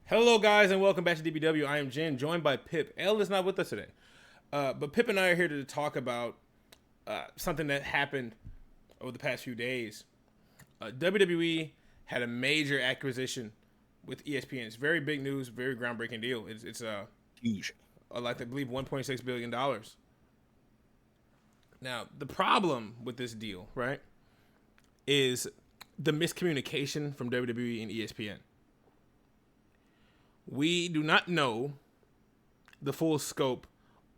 Hello, guys, and welcome back to DBW. I am Jen, joined by Pip. L is not with us today, but Pip and I are here to talk about something that happened over the past few days. WWE had a major acquisition with ESPN. It's very big news, very groundbreaking deal. It's Huge. like I believe $1.6 billion. Now, the problem with this deal, right, is the miscommunication from WWE and ESPN. We do not know the full scope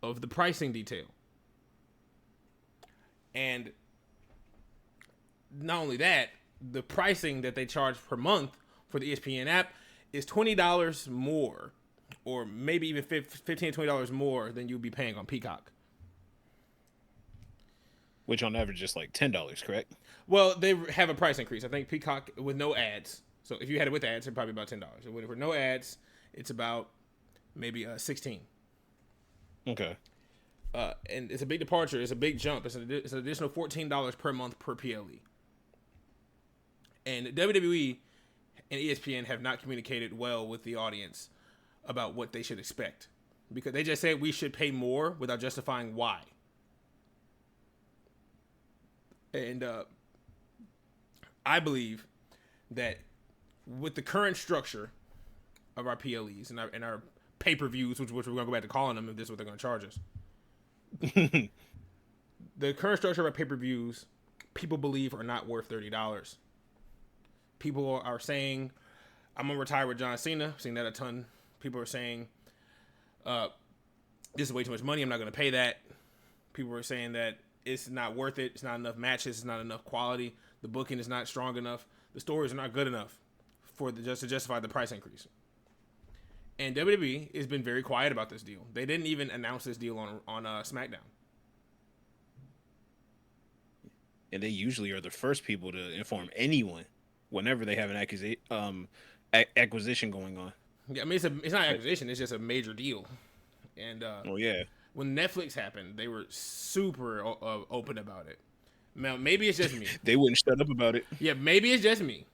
of the pricing detail. And not only that, the pricing that they charge per month for the ESPN app is $20 more, or maybe even $15, $20 more than you'd be paying on Peacock. Which on average is like $10, correct? Well, they have a price increase. I think Peacock with no ads. So if you had it with ads, it's probably about $10. With no ads, it's about maybe 16. Okay. And it's a big departure. It's a big jump. It's an additional $14 per month per PLE. And WWE and ESPN have not communicated well with the audience about what they should expect, because they just said we should pay more without justifying why. And I believe that with the current structure of our PLEs and our pay-per-views, which we're going to go back to calling them if this is what they're going to charge us, the current structure of our pay-per-views, people believe are not worth $30. People are saying, I'm going to retire with John Cena. I've seen that a ton. People are saying, this is way too much money. I'm not going to pay that. People are saying that it's not worth it. It's not enough matches. It's not enough quality. The booking is not strong enough. The stories are not good enough to justify the price increase. And WWE has been very quiet about this deal. They didn't even announce this deal on SmackDown. And they usually are the first people to inform anyone whenever they have an acquisition going on. Yeah, I mean it's not an acquisition. It's just a major deal. And Oh yeah. when Netflix happened, they were super open about it. Now, maybe it's just me. They wouldn't shut up about it. Yeah, maybe it's just me.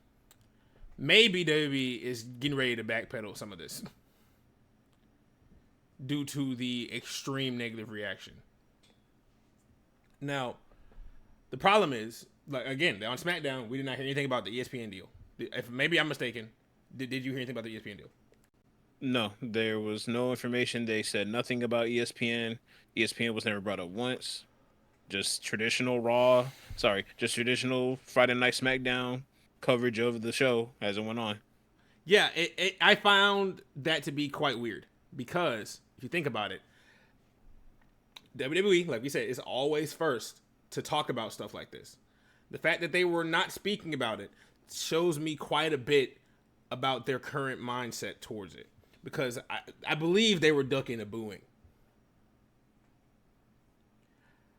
Maybe WWE is getting ready to backpedal some of this due to the extreme negative reaction. Now, the problem is, like again, on SmackDown, we did not hear anything about the ESPN deal. If maybe I'm mistaken, did you hear anything about the ESPN deal? No, there was no information. They said nothing about ESPN. ESPN was never brought up once. Just traditional Raw. Sorry, just traditional Friday Night SmackDown coverage of the show as it went on. Yeah, I found that to be quite weird because if you think about it, WWE, like we said, is always first to talk about stuff like this. The fact that they were not speaking about it shows me quite a bit about their current mindset towards it, because I believe they were ducking a booing.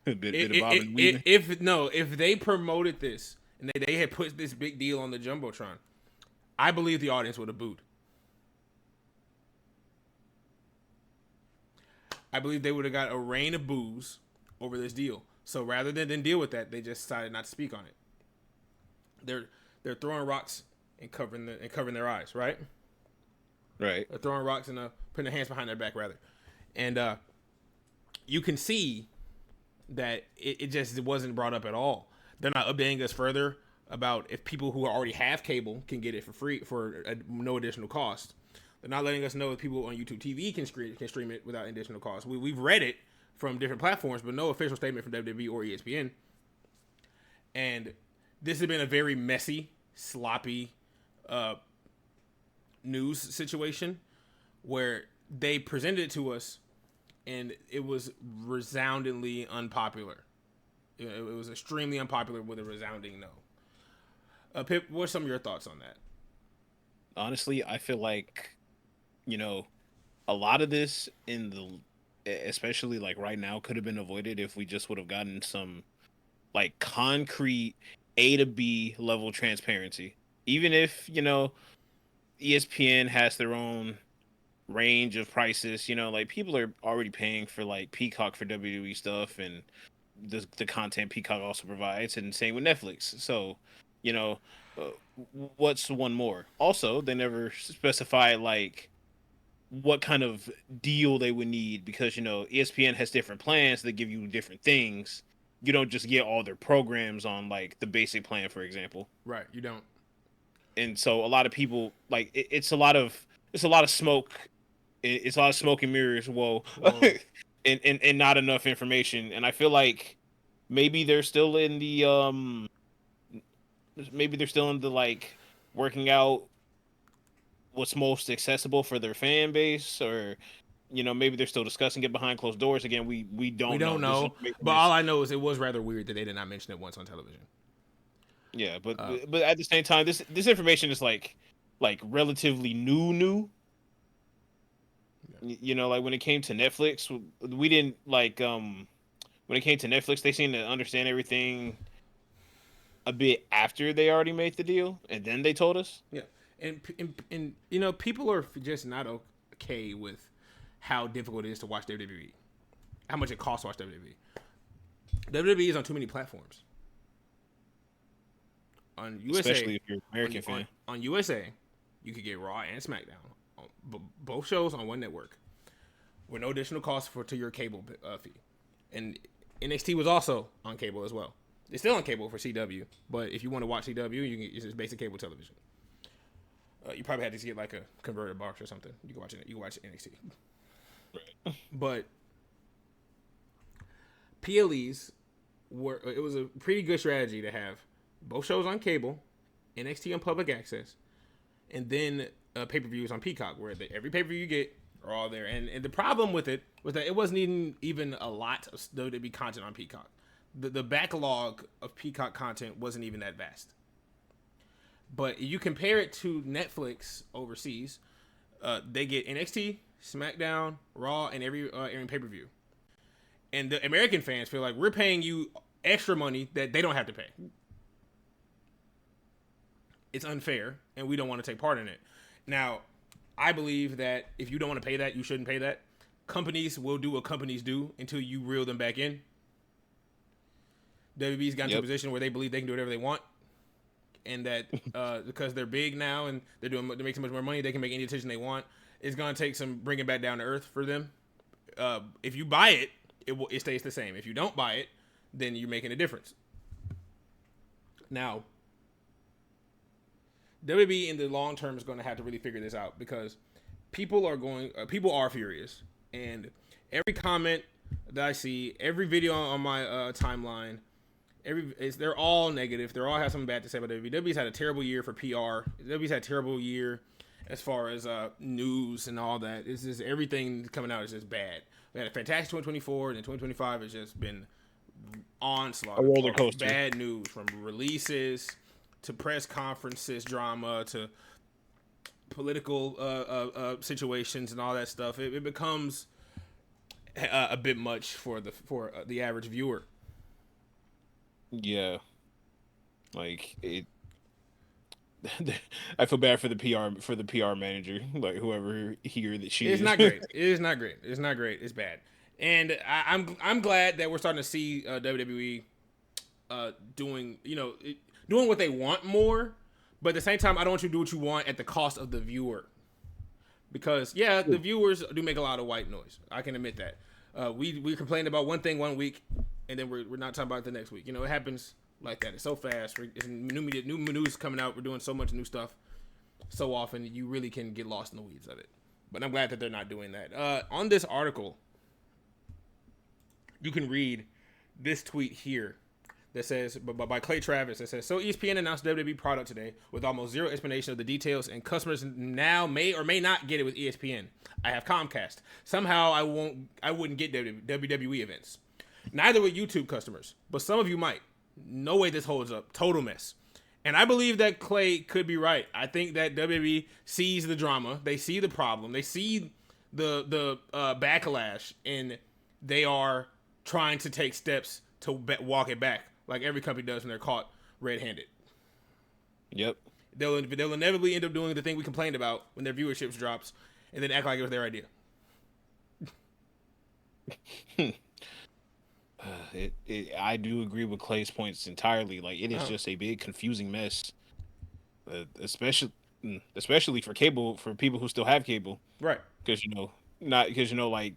A bit of Bob and weaving. If they promoted this and they had put this big deal on the jumbotron, I believe the audience would have booed. I believe they would have got a rain of boos over this deal. So rather than deal with that, they just decided not to speak on it. They're throwing rocks and covering their eyes, right? Right. They're throwing rocks and putting their hands behind their back, rather. And you can see that it just wasn't brought up at all. They're not updating us further about if people who already have cable can get it for free for no additional cost. They're not letting us know if people on YouTube TV can stream it without additional cost. We've read it from different platforms, but no official statement from WWE or ESPN. And this has been a very messy, sloppy news situation where they presented it to us and it was resoundingly unpopular. It was extremely unpopular with a resounding no. Pip, what's some of your thoughts on that? Honestly, I feel like, a lot of this especially like right now, could have been avoided if we just would have gotten some like concrete A to B level transparency. Even if, ESPN has their own range of prices, like people are already paying for like Peacock for WWE stuff and the content Peacock also provides, and same with Netflix. So, you know, uh, what's one more? Also, they never specify like what kind of deal they would need because ESPN has different plans that give you different things. You don't just get all their programs on like the basic plan, for example. Right, you don't. And so a lot of people like it's a lot of smoke. It's a lot of smoke and mirrors. Whoa, Well, and not enough information. And I feel like maybe they're still in the like working out what's most accessible for their fan base, or maybe they're still discussing it behind closed doors. Again, we we don't don't know. This know, information but all is I know is it was rather weird that they did not mention it once on television. yeah, but Uh, but at the same time, this information is like relatively new. Like when it came to Netflix, we didn't like when it came to Netflix, they seemed to understand everything a bit after they already made the deal, and then they told us. yeah, and people are just not okay with how difficult it is to watch WWE, how much it costs to watch WWE. WWE is on too many platforms. On USA, Especially if you're an American fan. on USA, you could get Raw and SmackDown, both shows on one network, with no additional cost to your cable fee. And NXT was also on cable as well. It's still on cable for CW, but if you want to watch CW, it's just basic cable television. You probably had to get like a converted box or something. You can watch it. You can watch NXT. Right. But PLEs were. It was a pretty good strategy to have both shows on cable, NXT on public access, and then pay-per-views on Peacock, where every pay-per-view you get are all there. And the problem with it was that it wasn't even a lot of WWE content on Peacock. The backlog of Peacock content wasn't even that vast. But you compare it to Netflix overseas, they get NXT, SmackDown, Raw, and every pay-per-view. And the American fans feel like we're paying you extra money that they don't have to pay. It's unfair, and we don't want to take part in it. Now, I believe that if you don't want to pay that, you shouldn't pay that. Companies will do what companies do until you reel them back in. WWE's gotten to a position where they believe they can do whatever they want, and that because they're big now and they make so much more money, they can make any decision they want. It's gonna take some bringing back down to earth for them. If you buy it, it stays the same. If you don't buy it, then you're making a difference. Now, WWE in the long term is going to have to really figure this out because people are furious, and every comment that I see, every video on my timeline, they're all negative. They all have something bad to say about WWE. WWE's had a terrible year for PR. WWE's had a terrible year as far as news and all that. It's just everything coming out is just bad. We had a fantastic 2024, and then 2025 has just been onslaught. A roller coaster. Bad news from releases to press conferences, drama to political situations and all that stuff. It becomes a bit much for the average viewer. Yeah, like it. I feel bad for the PR manager, like whoever he or that she It's is. not great. It is not great. It's not great. It's bad. And I'm glad that we're starting to see WWE doing what they want more, but at the same time, I don't want you to do what you want at the cost of the viewer. Because the viewers do make a lot of white noise. I can admit that. We complain about one thing one week, and then we're not talking about it the next week. It happens like that. It's so fast. It's new news coming out. We're doing so much new stuff so often you really can get lost in the weeds of it. But I'm glad that they're not doing that. On this article, you can read this tweet here that says, by Clay Travis, that says, so ESPN announced WWE product today with almost zero explanation of the details, and customers now may or may not get it with ESPN. I have Comcast. Somehow I wouldn't get WWE events. Neither would YouTube customers, but some of you might. No way this holds up. Total mess. And I believe that Clay could be right. I think that WWE sees the drama. They see the problem. They see the backlash, and they are trying to take steps to walk it back, like every company does when they're caught red-handed. Yep. They'll inevitably end up doing the thing we complained about when their viewership drops, and then act like it was their idea. I do agree with Clay's points entirely. Like it is just a big confusing mess. especially especially for cable for people who still have cable, Right. because not because like,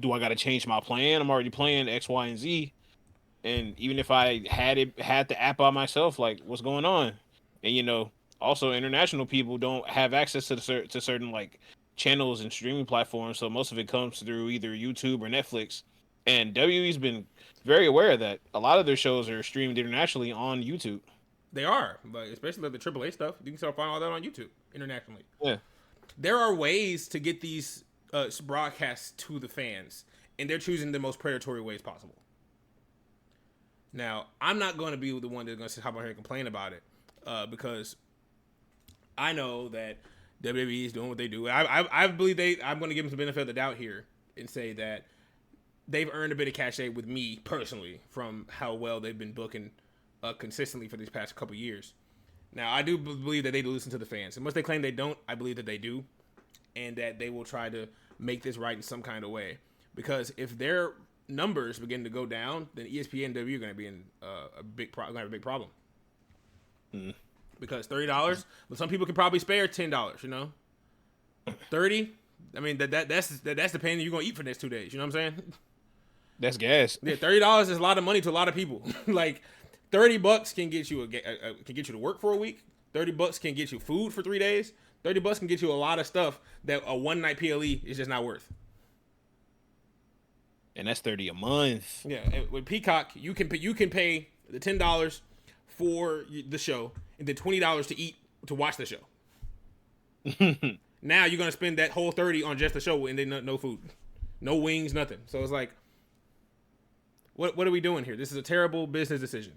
do I got to change my plan? I'm already playing X, Y, and Z, and even if I had the app by myself, like, what's going on? And also international people don't have access to to certain like channels and streaming platforms, so most of it comes through either YouTube or Netflix. And WWE's been very aware that a lot of their shows are streamed internationally on YouTube. They are, but especially like the AAA stuff. You can still find all that on YouTube internationally. Yeah. There are ways to get these broadcasts to the fans, and they're choosing the most predatory ways possible. Now, I'm not going to be the one that's going to hop on here and complain about it, because I know that WWE is doing what they do. I believe I'm going to give them some benefit of the doubt here and say that they've earned a bit of cachet with me personally from how well they've been booking consistently for these past couple years. Now, I do believe that they do listen to the fans. And once they claim they don't, I believe that they do, and that they will try to make this right in some kind of way. Because if their numbers begin to go down, then ESPN and WWE are going to be in a big problem. Mm. Because $30, but some people can probably spare $10. 30. I mean that's the pain you're gonna eat for the next 2 days. You know what I'm saying? That's gas. Yeah, $30 is a lot of money to a lot of people. Like $30 can get you can get you to work for a week. $30 can get you food for 3 days. $30 can get you a lot of stuff that a one night PLE is just not worth. And that's 30 a month. Yeah, and with Peacock, you can pay the $10 for the show and then $20 to eat to watch the show. Now you're gonna spend that whole 30 on just the show and then no food, no wings, nothing. So it's like, what are we doing here? This is a terrible business decision.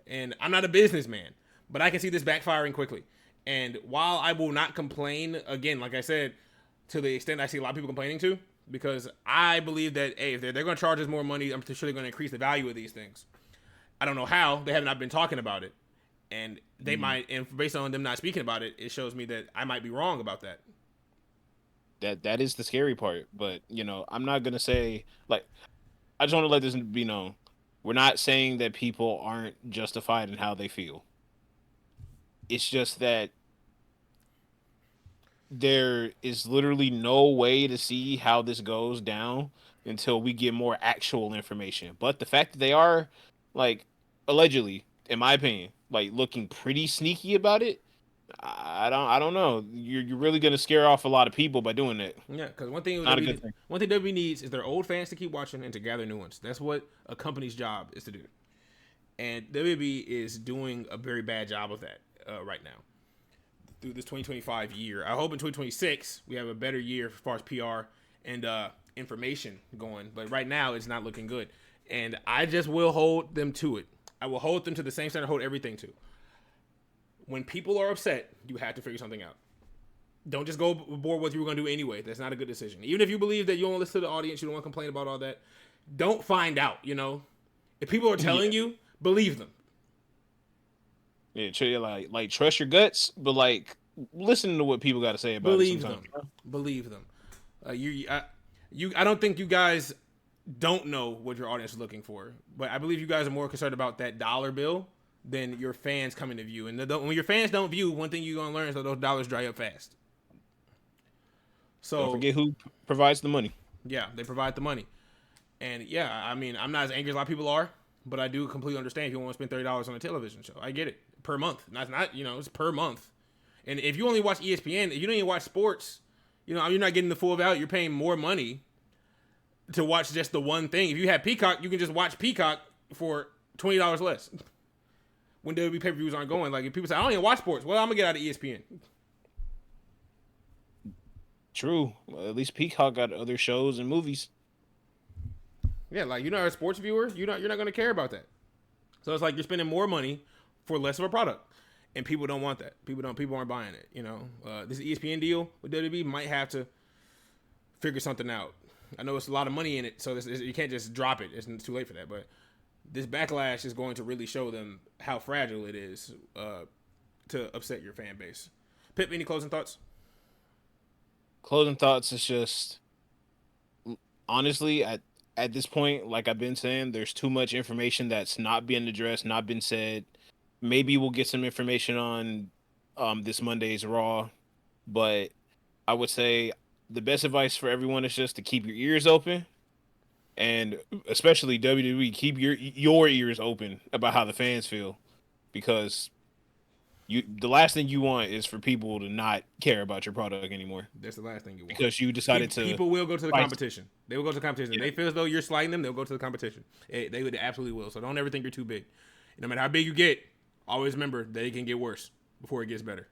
And I'm not a businessman, but I can see this backfiring quickly. And while I will not complain, again, like I said, to the extent I see a lot of people complaining to, because I believe that, hey, if they're going to charge us more money, I'm sure they're going to increase the value of these things. I don't know how. They have not been talking about it. And they might, and based on them not speaking about it, it shows me that I might be wrong about that. That is the scary part. But, I'm not going to say, like, I just want to let this be known. We're not saying that people aren't justified in how they feel. It's just that there is literally no way to see how this goes down until we get more actual information. But the fact that they are, like, allegedly, in my opinion, like, looking pretty sneaky about it, I don't know. You're really gonna scare off a lot of people by doing that. Yeah, because one thing WWE needs is their old fans to keep watching and to gather new ones. That's what a company's job is to do. And WWE is doing a very bad job of that right now through this 2025 year. I hope in 2026 we have a better year as far as PR and information going. But right now it's not looking good. And I just will hold them to it. I will hold them to the same standard I hold everything to. When people are upset, you have to figure something out. Don't just go aboard what you were going to do anyway. That's not a good decision. Even if you believe that you don't want to listen to the audience, you don't want to complain about all that, don't find out, If people are telling you, believe them. Yeah, like trust your guts, but like listen to what people got to say about believe it sometimes. Believe them. I don't think you guys don't know what your audience is looking for, but I believe you guys are more concerned about that dollar bill than your fans coming to view. And when your fans don't view, one thing you're going to learn is that those dollars dry up fast. So don't forget who provides the money. Yeah, they provide the money. And yeah, I mean, I'm not as angry as a lot of people are, but I do completely understand if you want to spend $30 on a television show. I get it. Per month. Not it's per month. And if you only watch ESPN, if you don't even watch sports, you're not getting the full value. You're paying more money to watch just the one thing. If you have Peacock, you can just watch Peacock for $20 less. When WWE pay-per-views aren't going. Like, if people say, I don't even watch sports, well, I'm going to get out of ESPN. True. Well, at least Peacock got other shows and movies. Yeah, like, you're not a sports viewer, you're not going to care about that. So it's like you're spending more money for less of a product. And people don't want that. People aren't buying it, This ESPN deal with WWE might have to figure something out. I know it's a lot of money in it, so you can't just drop it. It's too late for that, but this backlash is going to really show them how fragile it is to upset your fan base. Pip, any closing thoughts? Closing thoughts is just, honestly, at this point, like I've been saying, there's too much information that's not being addressed, not been said. Maybe we'll get some information on this Monday's Raw, but I would say the best advice for everyone is just to keep your ears open, and especially WWE, keep your ears open about how the fans feel, because the last thing you want is for people to not care about your product anymore. That's the last thing you want. Because you decided to. People will go to the price- competition. They will go to the competition. Yeah. If they feel as though you're slighting them, they'll go to the competition. They would absolutely will. So don't ever think you're too big. No matter how big you get, always remember that it can get worse before it gets better.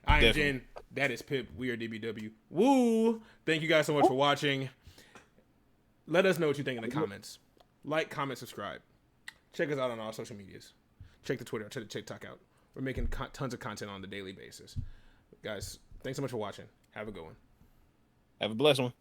I am Definitely. Jen. That is Pip. We are DBW. Woo! Thank you guys so much for watching. Let us know what you think in the comments. Like, comment, subscribe. Check us out on all social medias. Check the Twitter. Check the TikTok out. We're making tons of content on a daily basis. Guys, thanks so much for watching. Have a good one. Have a blessed one.